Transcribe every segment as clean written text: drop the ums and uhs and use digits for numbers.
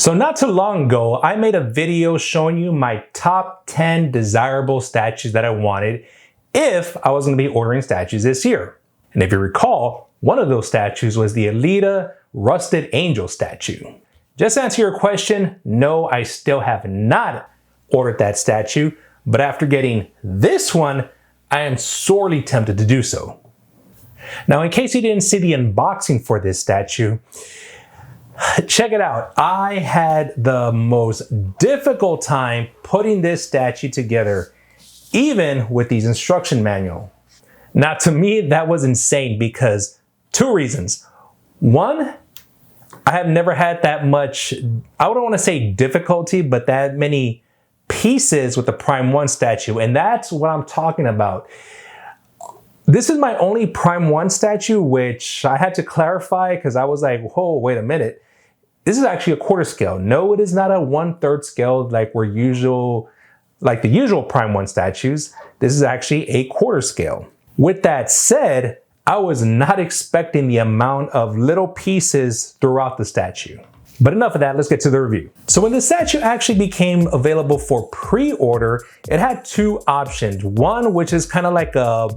So not too long ago, I made a video showing you my top 10 desirable statues that I wanted if I was going to be ordering statues this year. And if you recall, one of those statues was the Alita Rusted Angel statue. Just to answer your question, no, I still have not ordered that statue, but after getting this one, I am sorely tempted to do so. Now, in case you didn't see the unboxing for this statue, check it out. I had the most difficult time putting this statue together, even with these instruction manual. Now, to me, that was insane because two reasons. One, I have never had that much, I wouldn't want to say difficulty, but that many pieces with the Prime 1 statue. And that's what I'm talking about. This is my only Prime 1 statue, which I had to clarify because I was like, whoa, wait a minute. This is actually a quarter scale. No, it is not a 1/3 scale like the usual Prime 1 statues. This is actually a quarter scale. With that said, I was not expecting the amount of little pieces throughout the statue. But enough of that, let's get to the review. So when the statue actually became available for pre-order, it had two options. One, which is kind of like a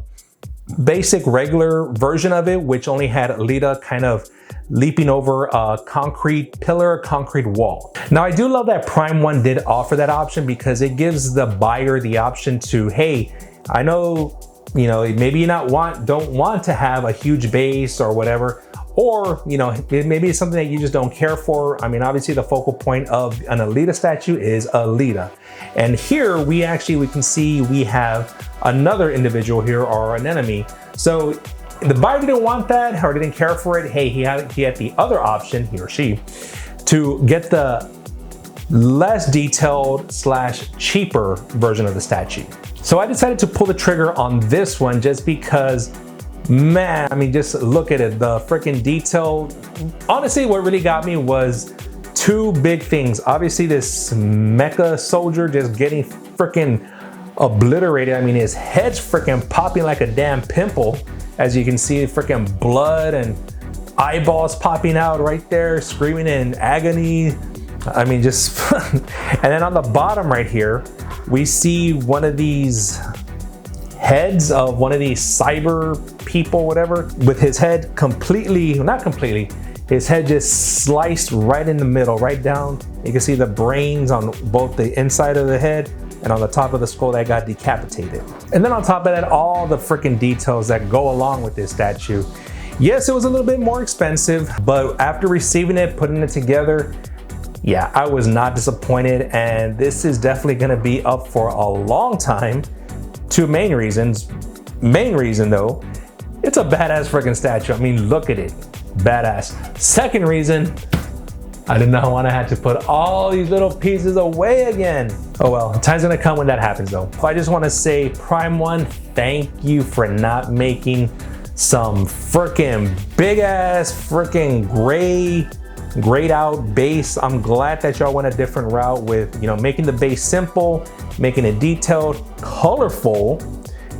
basic regular version of it, which only had Alita kind of leaping over a concrete pillar, concrete wall. Now, I do love that Prime 1 did offer that option because it gives the buyer the option to, hey, I know, maybe you don't want to have a huge base or whatever, or, maybe it's something that you just don't care for. I mean, obviously the focal point of an Alita statue is Alita. And here we can see we have another individual here or an enemy. So the buyer didn't want that or didn't care for it. Hey, he had the other option, he or she, to get the less detailed / cheaper version of the statue. So I decided to pull the trigger on this one just because, man, I mean, just look at it, the freaking detail. Honestly, what really got me was two big things. Obviously, this mecha soldier just getting freaking obliterated. I mean, his head's freaking popping like a damn pimple. As you can see, freaking blood and eyeballs popping out right there, screaming in agony. I mean, just, and then on the bottom right here, we see one of these heads of one of these cyber people, whatever, with his head not completely, his head just sliced right in the middle, right down. You can see the brains on both the inside of the head and on the top of the skull that got decapitated. And then on top of that, all the freaking details that go along with this statue. Yes, it was a little bit more expensive, but after receiving it, putting it together, yeah, I was not disappointed. And this is definitely gonna be up for a long time. Two main reasons. Main reason though, it's a badass freaking statue. I mean, look at it, badass. Second reason, I did not want to have to put all these little pieces away again. Oh well, time's gonna come when that happens though. I just want to say, Prime 1, thank you for not making some freaking big ass freaking grayed out base. I'm glad that y'all went a different route with, making the base simple, making it detailed, colorful.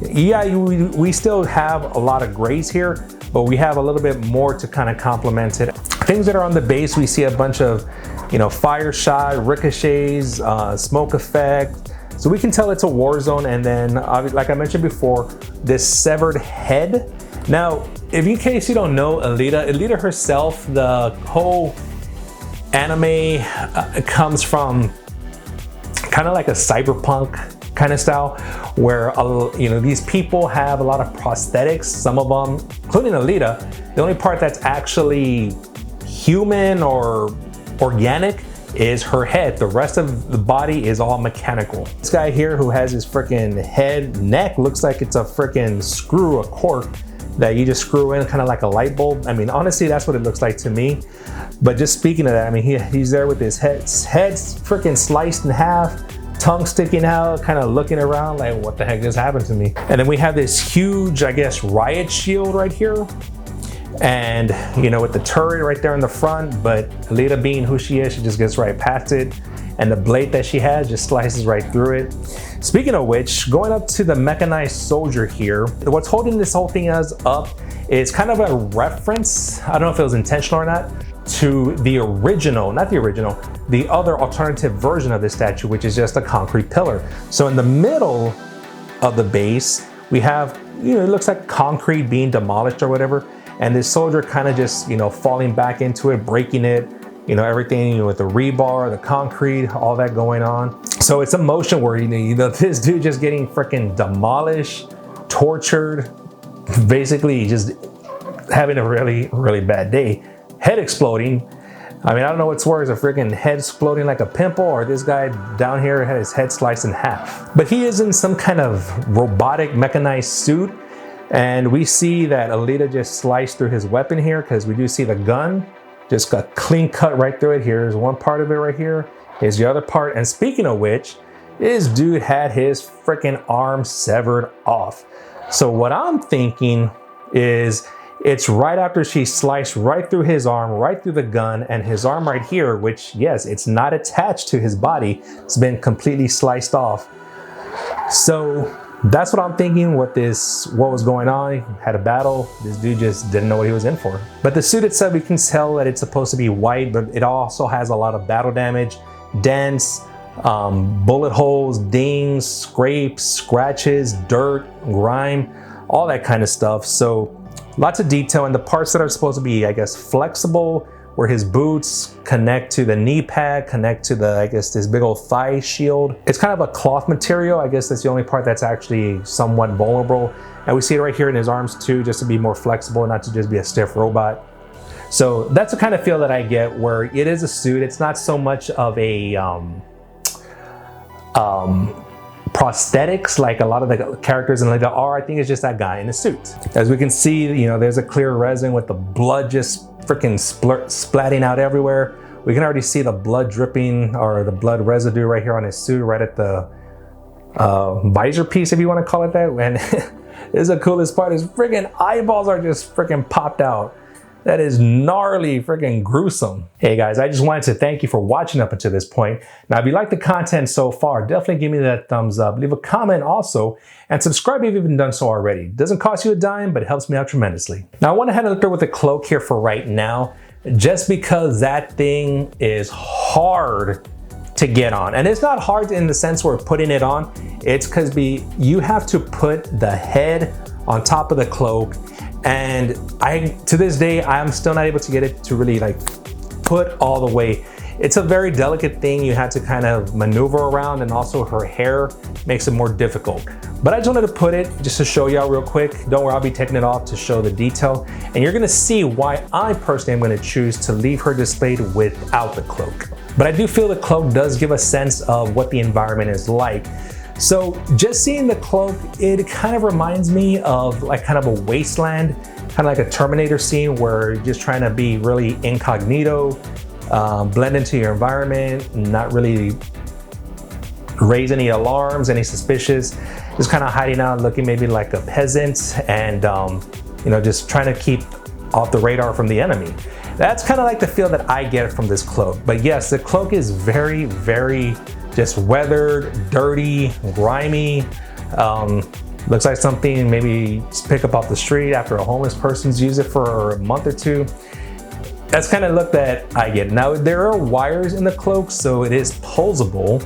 Yeah, we still have a lot of grays here, but we have a little bit more to kind of complement it. Things that are on the base, we see a bunch of, fire shot, ricochets, smoke effect. So we can tell it's a war zone. And then, like I mentioned before, this severed head. Now, in case you don't know, Alita herself, the whole anime comes from kind of like a cyberpunk kind of style, where these people have a lot of prosthetics. Some of them, including Alita, the only part that's actually human or organic is her head. The rest of the body is all mechanical. This guy here who has his freaking neck looks like it's a freaking screw, a cork that you just screw in, kind of like a light bulb. I mean, honestly, that's what it looks like to me. But just speaking of that, I mean, he's there with his head's freaking sliced in half, tongue sticking out, kind of looking around like, what the heck just happened to me? And then we have this huge, I guess, riot shield right here. And, with the turret right there in the front, but Alita being who she is, she just gets right past it. And the blade that she has just slices right through it. Speaking of which, going up to the mechanized soldier here, what's holding this whole thing up is kind of a reference. I don't know if it was intentional or not, to the original, not the original, the other alternative version of this statue, which is just a concrete pillar. So in the middle of the base, we have, you know, it looks like concrete being demolished or whatever. And this soldier kind of just, you know, falling back into it, breaking it, you know, everything, you know, with the rebar, the concrete, all that going on. So it's a motion where, you know, this dude just getting freaking demolished, tortured, basically just having a really, really bad day. Head exploding. I mean, I don't know what's worse, a freaking head exploding like a pimple, or this guy down here had his head sliced in half. But he is in some kind of robotic mechanized suit. And we see that Alita just sliced through his weapon here, because we do see the gun just got clean cut right through it. Here's one part of it right here. Here's the other part. And speaking of which, this dude had his freaking arm severed off. So what I'm thinking is it's right after she sliced right through his arm, right through the gun, and his arm right here, which, yes, it's not attached to his body. It's been completely sliced off. So that's what I'm thinking, what was going on. He had a battle. This dude just didn't know what he was in for. But the suit itself, we can tell that it's supposed to be white, but it also has a lot of battle damage, dents, bullet holes, dings, scrapes, scratches, dirt, grime, all that kind of stuff. So lots of detail, and the parts that are supposed to be, I guess, flexible, where his boots connect to the knee pad, connect to the, I guess, this big old thigh shield. It's kind of a cloth material. I guess that's the only part that's actually somewhat vulnerable. And we see it right here in his arms too, just to be more flexible, not to just be a stiff robot. So that's the kind of feel that I get, where it is a suit. It's not so much of a prosthetics like a lot of the characters in Alita are. I think it's just that guy in a suit. As we can see, you know, there's a clear resin with the blood just freaking splatting out everywhere. We can already see the blood dripping, or the blood residue right here on his suit, right at the visor piece, if you want to call it that. And this is the coolest part, his freaking eyeballs are just freaking popped out. That is gnarly, freaking gruesome. Hey guys, I just wanted to thank you for watching up until this point. Now, if you like the content so far, definitely give me that thumbs up. Leave a comment also, and subscribe if you haven't done so already. It doesn't cost you a dime, but it helps me out tremendously. Now, I went ahead and looked with the cloak here for right now, just because that thing is hard to get on. And it's not hard in the sense we're putting it on. It's because you have to put the head on top of the cloak. And to this day, I'm still not able to get it to really like put all the way. It's a very delicate thing. You have to kind of maneuver around, and also her hair makes it more difficult. But I just wanted to put it just to show y'all real quick. Don't worry, I'll be taking it off to show the detail. And you're gonna see why I personally am gonna choose to leave her displayed without the cloak. But I do feel the cloak does give a sense of what the environment is like. So just seeing the cloak, it kind of reminds me of like kind of a wasteland, kind of like a Terminator scene where you're just trying to be really incognito, blend into your environment, not really raise any alarms, any suspicious, just kind of hiding out, looking maybe like a peasant, and you know, just trying to keep off the radar from the enemy. That's kind of like the feel that I get from this cloak. But yes, the cloak is very, very just weathered, dirty, grimy. Looks like something maybe just pick up off the street after a homeless person's used it for a month or two. That's kind of look that I get. Now, there are wires in the cloak, so it is posable.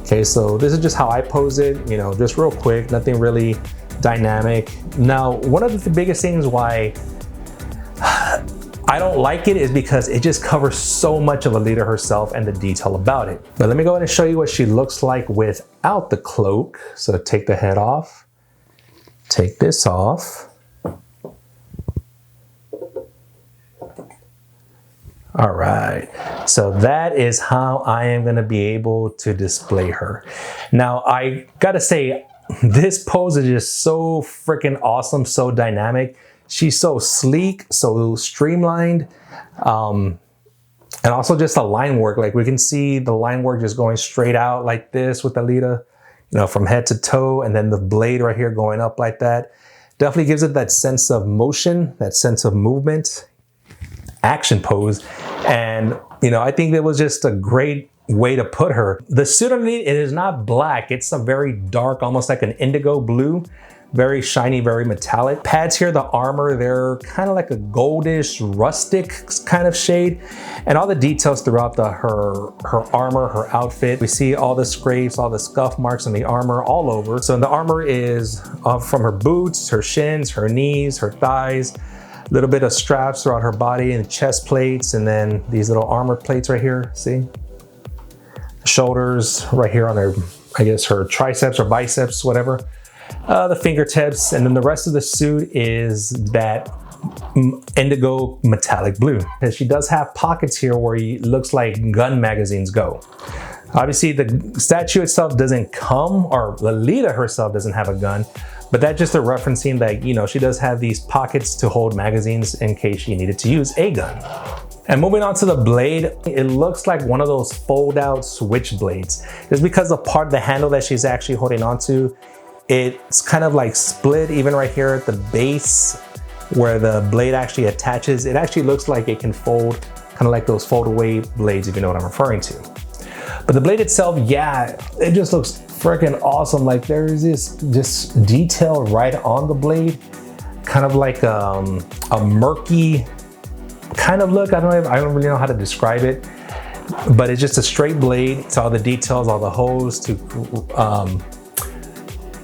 Okay, so this is just how I pose it, you know, just real quick, nothing really dynamic. Now, one of the biggest things why I don't like it is because it just covers so much of Alita herself and the detail about it. But let me go ahead and show you what she looks like without the cloak. So take the head off, take this off. All right, so that is how I am gonna be able to display her. Now, I gotta say, this pose is just so freaking awesome, so dynamic. She's so sleek, so streamlined, and also just the line work. Like we can see the line work just going straight out like this with Alita, you know, from head to toe, and then the blade right here going up like that. Definitely gives it that sense of motion, that sense of movement, action pose. And, you know, I think it was just a great way to put her. The suit underneath, it is not black. It's a very dark, almost like an indigo blue. very shiny, very metallic. Pads here, the armor, they're kind of like a goldish, rustic kind of shade. And all the details throughout her armor, her outfit. We see all the scrapes, all the scuff marks on the armor all over. So the armor is from her boots, her shins, her knees, her thighs, a little bit of straps throughout her body and chest plates, and then these little armor plates right here, see? Shoulders right here on her, I guess her triceps or biceps, whatever. The fingertips, and then the rest of the suit is that indigo metallic blue. And she does have pockets here where it looks like gun magazines go. Obviously the statue itself doesn't come, or Alita herself doesn't have a gun, but that's just a referencing that, you know, she does have these pockets to hold magazines in case she needed to use a gun. And moving on to the blade, it looks like one of those fold out switch blades. Just because the handle that she's actually holding onto, it's kind of like split even right here at the base where the blade actually attaches. It actually looks like it can fold, kind of like those fold away blades, if you know what I'm referring to. But the blade itself, yeah, it just looks freaking awesome. Like there's this detail right on the blade, kind of like a murky kind of look. I don't really know how to describe it, but it's just a straight blade. It's all the details, all the holes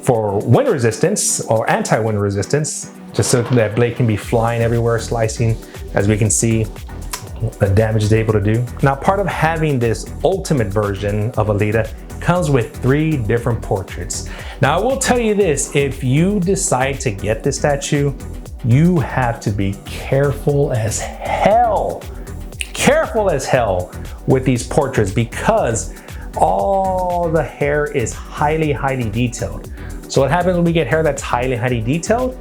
for wind resistance or anti-wind resistance, just so that blade can be flying everywhere, slicing, as we can see the damage it's able to do. Now, part of having this ultimate version of Alita comes with 3 different portraits. Now, I will tell you this, if you decide to get this statue, you have to be careful as hell with these portraits, because all the hair is highly, highly detailed. So what happens when we get hair that's highly, highly detailed?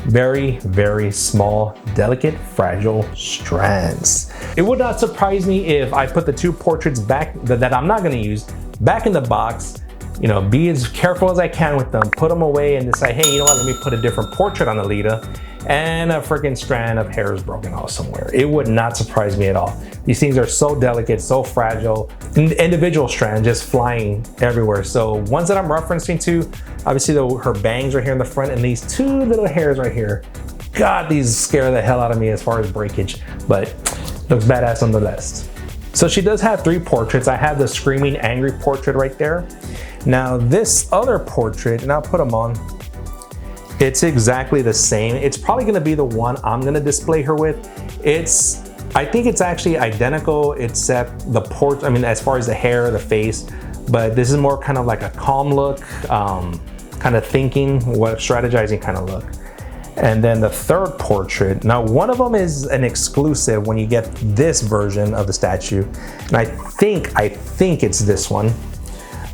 Very, very small, delicate, fragile strands. It would not surprise me if I put the 2 portraits back that I'm not gonna use back in the box, you know, be as careful as I can with them, put them away and decide, hey, you know what, let me put a different portrait on Alita, and a freaking strand of hair is broken off somewhere. It would not surprise me at all. These things are so delicate, so fragile, individual strands just flying everywhere. So ones that I'm referencing to, obviously her bangs right here in the front and these 2 little hairs right here. God, these scare the hell out of me as far as breakage, but looks badass nonetheless. So she does have 3 portraits. I have the screaming angry portrait right there. Now this other portrait, and I'll put them on, it's exactly the same. It's probably gonna be the one I'm gonna display her with. I think it's actually identical except the as far as the hair, the face, but this is more kind of like a calm look, kind of thinking, strategizing kind of look. And then the third portrait, now one of them is an exclusive when you get this version of the statue, and I think it's this one,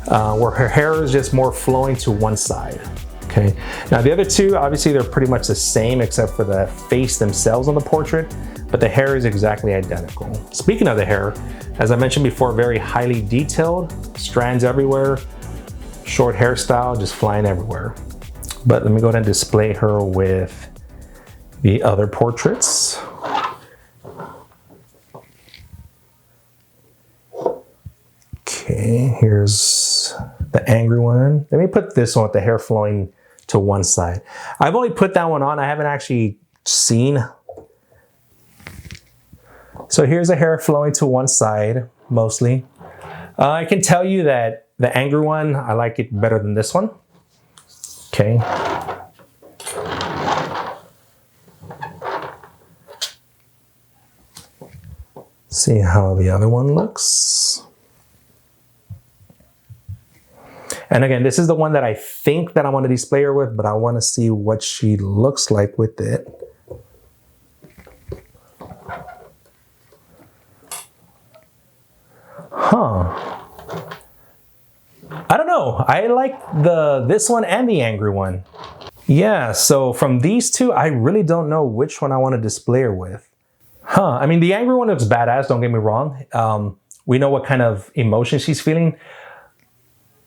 where her hair is just more flowing to one side. Okay, now the other 2, obviously they're pretty much the same except for the face themselves on the portrait, but the hair is exactly identical. Speaking of the hair, as I mentioned before, very highly detailed, strands everywhere, short hairstyle, just flying everywhere. But let me go ahead and display her with the other portraits. Okay, here's the angry one. Let me put this one with the hair flowing to one side. I've only put that one on. I haven't actually seen. So here's the hair flowing to one side, mostly. I can tell you that the angry one, I like it better than this one. Okay. See how the other one looks. And again, this is the one that I think that I want to display her with, but I want to see what she looks like with it. Huh. I don't know. I like this one and the angry one. Yeah, so from these 2, I really don't know which one I want to display her with. Huh, I mean, the angry one looks badass, don't get me wrong. We know what kind of emotion she's feeling.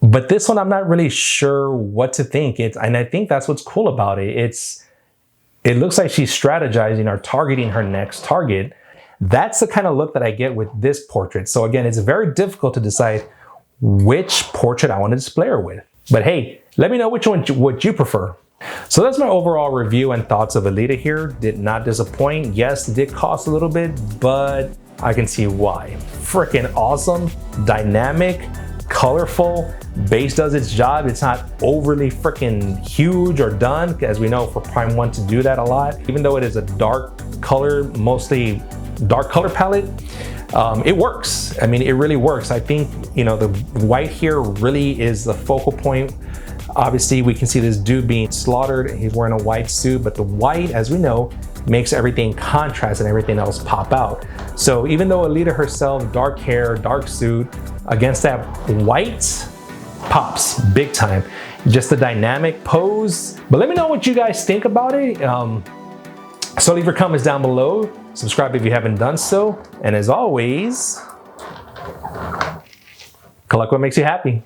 But this one, I'm not really sure what to think. And I think that's what's cool about it. It looks like she's strategizing or targeting her next target. That's the kind of look that I get with this portrait. So again, it's very difficult to decide which portrait I want to display her with. But hey, let me know which one what you prefer. So that's my overall review and thoughts of Alita here. Did not disappoint. Yes, it did cost a little bit, but I can see why. Freaking awesome, dynamic, colorful. Base does its job. It's not overly freaking huge or done, as we know for Prime 1 to do that a lot. Even though it is a dark color, mostly dark color palette, it works. I mean, it really works. I think, you know, the white here really is the focal point. Obviously, we can see this dude being slaughtered. He's wearing a white suit, but the white, as we know, makes everything contrast and everything else pop out. So even though Alita herself, dark hair, dark suit, against that white, pops big time. Just the dynamic pose. But let me know what you guys think about it. So leave your comments down below. Subscribe if you haven't done so. And as always, collect what makes you happy.